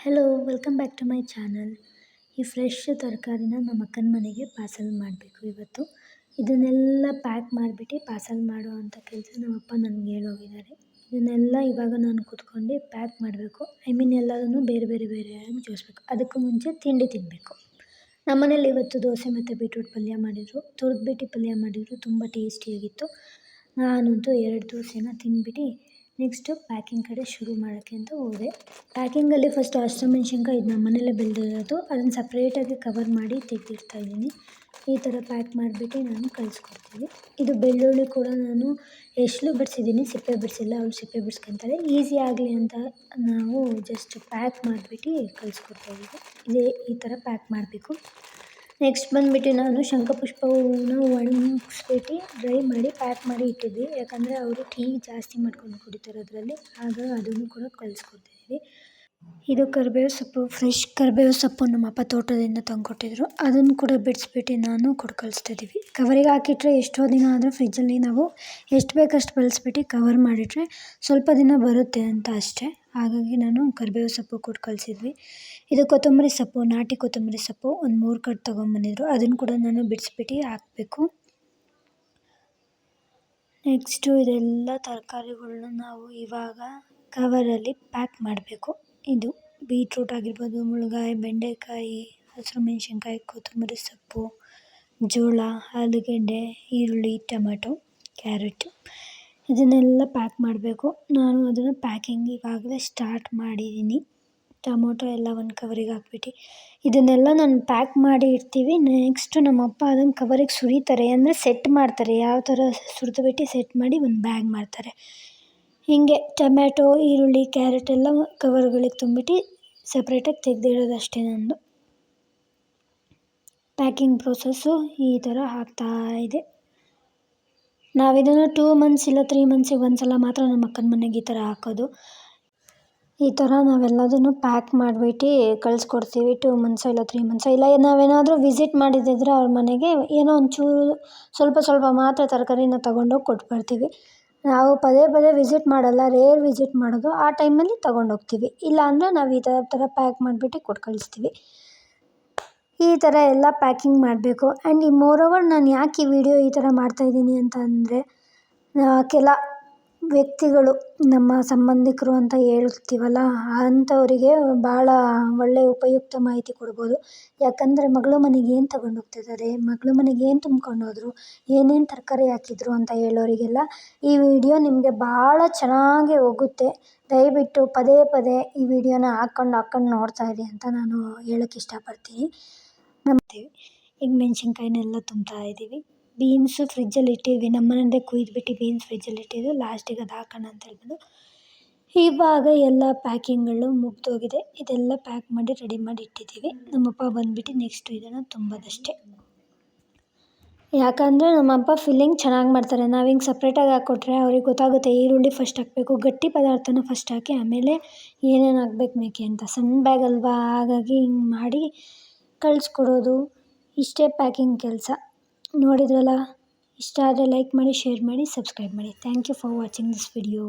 Hello welcome back to my channel. ಈ fresh ತರಕಾರಿನ ನಮ್ಮ ಅಕ್ಕನ ಮನೆಗೆ ಪಾರ್ಸಲ್ ಮಾಡಬೇಕು ಇವತ್ತು. ಇದನ್ನೆಲ್ಲ ಪ್ಯಾಕ್ ಮಾಡಿಬಿಟ್ಟು ಪಾರ್ಸಲ್ ಮಾಡೋ ಅಂಥ ಕೆಲಸ ನಮ್ಮಪ್ಪ ನನಗೆ ಹೇಳೋಗಿದ್ದಾರೆ. ಇದನ್ನೆಲ್ಲ ಇವಾಗ ನಾನು ಕೂತ್ಕೊಂಡು ಪ್ಯಾಕ್ ಮಾಡಬೇಕು. ಎಲ್ಲದನ್ನು ಬೇರೆ ಬೇರೆ ಬೇರೆಯಾಗಿ ಜೋಡಿಸ್ಬೇಕು. ಅದಕ್ಕೂ ಮುಂಚೆ ತಿಂಡಿ ತಿನ್ನಬೇಕು. ನಮ್ಮನೇಲಿ ಇವತ್ತು ದೋಸೆ ಮತ್ತು ಬೀಟ್ರೂಟ್ ಪಲ್ಯ ಮಾಡಿದರು. ತುರಿದ್ಬಿಟ್ಟು ಪಲ್ಯ ಮಾಡಿದರು, ತುಂಬ ಟೇಸ್ಟಿಯಾಗಿತ್ತು. ನಾನಂತೂ 2 ದೋಸೆನ ತಿಂದ್ಬಿಟ್ಟು ನೆಕ್ಸ್ಟು ಪ್ಯಾಕಿಂಗ್ ಕಡೆ ಶುರು ಮಾಡೋಕ್ಕೆ ಅಂತ ಹೋದೆ. ಪ್ಯಾಕಿಂಗಲ್ಲಿ ಫಸ್ಟ್ ಹಸಿಮೆಣ್ಸಿನ್ಕಾಯಿ ಇದು ನಮ್ಮ ಮನೇಲೇ ಬೆಳೆದಿರೋದು, ಅದನ್ನು ಸಪ್ರೇಟಾಗಿ ಕವರ್ ಮಾಡಿ ತೆಗೆದಿಡ್ತಾಯಿದ್ದೀನಿ. ಈ ಥರ ಪ್ಯಾಕ್ ಮಾಡಿಬಿಟ್ಟು ನಾನು ಕಳಿಸ್ಕೊಡ್ತೀನಿ. ಇದು ಬೆಳ್ಳುಳ್ಳಿ ಕೂಡ ನಾನು ಎಸ್ಳು ಬಿಡಿಸಿದ್ದೀನಿ, ಸಿಪ್ಪೆ ಬಿಡಿಸಿಲ್ಲ. ಅವಳು ಸಿಪ್ಪೆ ಬಿಡಿಸ್ಕೊತಾಳೆ. ಈಸಿ ಆಗಲಿ ಅಂತ ನಾವು ಜಸ್ಟ್ ಪ್ಯಾಕ್ ಮಾಡಿಬಿಟ್ಟು ಕಳಿಸ್ಕೊಡ್ತಾಯಿದ್ದೀವಿ. ಈ ಥರ ಪ್ಯಾಕ್ ಮಾಡಬೇಕು. ನೆಕ್ಸ್ಟ್ ಬಂದುಬಿಟ್ಟು ನಾನು ಶಂಖಪುಷ್ಪ ಹೂವನ್ನ ಒಣಗಿಸ್ಬಿಟ್ಟು ಡ್ರೈ ಮಾಡಿ ಪ್ಯಾಕ್ ಮಾಡಿ ಇಟ್ಟಿದ್ವಿ. ಯಾಕಂದರೆ ಅವರು ಟೀ ಜಾಸ್ತಿ ಮಾಡ್ಕೊಂಡು ಕುಡಿತಾರೆ ಅದರಲ್ಲಿ, ಆಗ ಅದನ್ನು ಕೂಡ ಕಳಿಸ್ಕೊಡ್ತಾಯಿದ್ವಿ. ಇದು ಕರಿಬೇವು ಸೊಪ್ಪು, ಫ್ರೆಶ್ ಕರಿಬೇವು ಸೊಪ್ಪು ನಮ್ಮಪ್ಪ ತೋಟದಿಂದ ತಂದುಕೊಟ್ಟಿದ್ರು. ಅದನ್ನು ಕೂಡ ಬಿಡಿಸ್ಬಿಟ್ಟು ನಾನು ಕೊಟ್ಟು ಕಳಿಸ್ತಾಯಿದ್ದೀವಿ. ಕವರಿಗೆ ಹಾಕಿಟ್ರೆ ಎಷ್ಟೋ ದಿನ ಆದರೂ ಫ್ರಿಜ್ಜಲ್ಲಿ ನಾವು ಎಷ್ಟು ಬೇಕಷ್ಟು ಬಳಸ್ಬಿಟ್ಟು ಕವರ್ ಮಾಡಿಟ್ರೆ ಸ್ವಲ್ಪ ದಿನ ಬರುತ್ತೆ ಅಂತ ಅಷ್ಟೇ. ಹಾಗಾಗಿ ನಾನು ಕರಿಬೇವು ಸೊಪ್ಪು ಕೊಟ್ಟು ಕಳಿಸಿದ್ವಿ. ಇದು ಕೊತ್ತಂಬರಿ ಸೊಪ್ಪು, ನಾಟಿ ಕೊತ್ತಂಬರಿ ಸೊಪ್ಪು ಒಂದು 3 ಕಟ್ ತೊಗೊಂಬಂದಿದ್ರು. ಅದನ್ನು ಕೂಡ ನಾನು ಬಿಡಿಸ್ಬಿಟ್ಟು ಹಾಕಬೇಕು. ನೆಕ್ಸ್ಟು ಇದೆಲ್ಲ ತರಕಾರಿಗಳನ್ನ ನಾವು ಇವಾಗ ಕವರಲ್ಲಿ ಪ್ಯಾಕ್ ಮಾಡಬೇಕು. ಇದು ಬೀಟ್ರೂಟ್ ಆಗಿರ್ಬೋದು, ಮುಳಗಾಯಿ, ಬೆಂಡೆಕಾಯಿ, ಹಸಿರು ಮೆಣಸಿನ್ಕಾಯಿ, ಕೊತ್ತಂಬರಿ ಸೊಪ್ಪು, ಜೋಳ, ಆಲೂಗೆಡ್ಡೆ, ಈರುಳ್ಳಿ, ಟೊಮೆಟೊ, ಕ್ಯಾರೆಟು ಇದನ್ನೆಲ್ಲ ಪ್ಯಾಕ್ ಮಾಡಬೇಕು. ನಾನು ಅದನ್ನು ಪ್ಯಾಕಿಂಗ್ ಇವಾಗಲೇ ಸ್ಟಾರ್ಟ್ ಮಾಡಿದ್ದೀನಿ. ಟೊಮೊಟೊ ಎಲ್ಲ ಒಂದು ಕವರಿಗೆ ಹಾಕ್ಬಿಟ್ಟು ಇದನ್ನೆಲ್ಲ ನಾನು ಪ್ಯಾಕ್ ಮಾಡಿ ಇಡ್ತೀವಿ. ನೆಕ್ಸ್ಟು ನಮ್ಮಪ್ಪ ಅದನ್ನು ಕವರಿಗೆ ಸುರಿತಾರೆ, ಅಂದರೆ ಸೆಟ್ ಮಾಡ್ತಾರೆ. ಯಾವ ಥರ ಸುರಿದ್ಬಿಟ್ಟು ಸೆಟ್ ಮಾಡಿ ಒಂದು ಬ್ಯಾಗ್ ಮಾಡ್ತಾರೆ. ಹೀಗೆ ಟೊಮ್ಯಾಟೊ, ಈರುಳ್ಳಿ, ಕ್ಯಾರೆಟ್ ಎಲ್ಲ ಕವರ್ಗಳಿಗೆ ತುಂಬಿಟ್ಟು ಸಪ್ರೇಟಾಗಿ ತೆಗೆದಿಡೋದು ಅಷ್ಟೇ ನಂದು. ಪ್ಯಾಕಿಂಗ್ ಪ್ರೋಸೆಸ್ಸು ಈ ಥರ ಆಗ್ತಾಯಿದೆ. ನಾವಿದನ್ನು 2 ಮಂತ್ಸ್ ಇಲ್ಲ 3 ಮಂತ್ಸಿಗೆ ಒಂದು ಸಲ ಮಾತ್ರ ನಮ್ಮ ಅಕ್ಕನ ಮನೆಗೆ ಈ ಥರ ಹಾಕೋದು. ಈ ಥರ ನಾವೆಲ್ಲದನ್ನು ಪ್ಯಾಕ್ ಮಾಡಿಬಿಟ್ಟು ಕಳಿಸ್ಕೊಡ್ತೀವಿ. 2 ಮಂತ್ಸ ಇಲ್ಲ 3 ಮಂತ್ಸ ಇಲ್ಲ ನಾವೇನಾದರೂ ವಿಸಿಟ್ ಮಾಡಿದ್ದಿದ್ರೆ ಅವ್ರ ಮನೆಗೆ ಏನೋ ಒಂಚೂರು ಸ್ವಲ್ಪ ಮಾತ್ರ ತರಕಾರಿನ ತೊಗೊಂಡೋಗಿ ಕೊಟ್ಟು ಬರ್ತೀವಿ. ನಾವು ಪದೇ ವಿಸಿಟ್ ಮಾಡಲ್ಲ, ರೇರ್ ವಿಸಿಟ್ ಮಾಡೋದು. ಆ ಟೈಮಲ್ಲಿ ತೊಗೊಂಡೋಗ್ತೀವಿ. ಇಲ್ಲಾಂದರೆ ನಾವು ಈ ಥರ ಪ್ಯಾಕ್ ಮಾಡಿಬಿಟ್ಟು ಕೊಟ್ಟು ಕಳಿಸ್ತೀವಿ. ಈ ಥರ ಎಲ್ಲ ಪ್ಯಾಕಿಂಗ್ ಮಾಡಬೇಕು. ಆ್ಯಂಡ್ ಮೋರೋವರ್ ನಾನು ಯಾಕೆ ಈ ವಿಡಿಯೋ ಈ ಥರ ಮಾಡ್ತಾಯಿದ್ದೀನಿ ಅಂತ ಅಂದರೆ, ಕೆಲ ವ್ಯಕ್ತಿಗಳು ನಮ್ಮ ಸಂಬಂಧಿಕರು ಅಂತ ಹೇಳ್ತೀವಲ್ಲ, ಅಂಥವರಿಗೆ ಭಾಳ ಒಳ್ಳೆಯ ಉಪಯುಕ್ತ ಮಾಹಿತಿ ಕೊಡ್ಬೋದು. ಯಾಕಂದರೆ ಮಗಳು ಮನೆಗೆ ಏನು ತಗೊಂಡೋಗ್ತಿದ್ದಾರೆ, ಮಗಳು ಮನೆಗೆ ಏನು ತುಂಬ್ಕೊಂಡೋದ್ರು, ಏನೇನು ತರಕಾರಿ ಹಾಕಿದ್ರು ಅಂತ ಹೇಳೋರಿಗೆಲ್ಲ ಈ ವಿಡಿಯೋ ನಿಮಗೆ ಭಾಳ ಚೆನ್ನಾಗಿ ಹೋಗುತ್ತೆ. ದಯವಿಟ್ಟು ಪದೇ ಈ ವಿಡಿಯೋನ ಹಾಕ್ಕೊಂಡು ನೋಡ್ತಾ ಇರಿ ಅಂತ ನಾನು ಹೇಳೋಕ್ಕೆ ಇಷ್ಟಪಡ್ತೀನಿ. ಈಗ ಮೆಣಸಿನ್ಕಾಯಿನೆಲ್ಲ ತುಂಬ್ತಾ ಇದ್ದೀವಿ. ಬೀನ್ಸು ಫ್ರಿಜ್ಜಲ್ಲಿ ಇಟ್ಟಿದ್ವಿ. ನಮ್ಮ ಮನೆಯದೇ ಕುಯ್ದುಬಿಟ್ಟು ಬೀನ್ಸ್ ಫ್ರಿಜ್ಜಲ್ಲಿ ಇಟ್ಟಿದ್ದು. ಲಾಸ್ಟಿಗೆ ಅದು ಹಾಕೋಣ ಅಂತ ಹೇಳ್ಬೋದು. ಇವಾಗ ಎಲ್ಲ ಪ್ಯಾಕಿಂಗ್ಗಳು ಮುಗಿದೋಗಿದೆ. ಇದೆಲ್ಲ ಪ್ಯಾಕ್ ಮಾಡಿ ರೆಡಿ ಮಾಡಿ ಇಟ್ಟಿದ್ದೀವಿ. ನಮ್ಮಪ್ಪ ಬಂದುಬಿಟ್ಟು ನೆಕ್ಸ್ಟು ಇದನ್ನು ತುಂಬೋದಷ್ಟೇ. ಯಾಕಂದರೆ ನಮ್ಮಪ್ಪ ಫಿಲ್ಲಿಂಗ್ ಚೆನ್ನಾಗಿ ಮಾಡ್ತಾರೆ. ನಾವು ಹಿಂಗೆ ಸಪ್ರೇಟಾಗಿ ಹಾಕ್ಕೊಟ್ರೆ ಅವ್ರಿಗೆ ಗೊತ್ತಾಗುತ್ತೆ. ಈರುಳ್ಳಿ ಫಸ್ಟ್ ಹಾಕಬೇಕು, ಗಟ್ಟಿ ಪದಾರ್ಥನ ಫಸ್ಟ್ ಹಾಕಿ ಆಮೇಲೆ ಏನೇನು ಹಾಕ್ಬೇಕು ಮೇಕೆ ಅಂತ. ಸಣ್ಣ ಬ್ಯಾಗ್ ಅಲ್ವಾ, ಹಾಗಾಗಿ ಹಿಂಗೆ ಮಾಡಿ ಕಳಿಸ್ಕೊಡೋದು. ಇಷ್ಟೇ ಪ್ಯಾಕಿಂಗ್ ಕೆಲಸ. ನೋಡಿದ್ರಲ್ಲ, ಇಷ್ಟ ಆದರೆ ಲೈಕ್ ಮಾಡಿ, ಶೇರ್ ಮಾಡಿ, ಸಬ್ಸ್ಕ್ರೈಬ್ ಮಾಡಿ. Thank you for watching this video.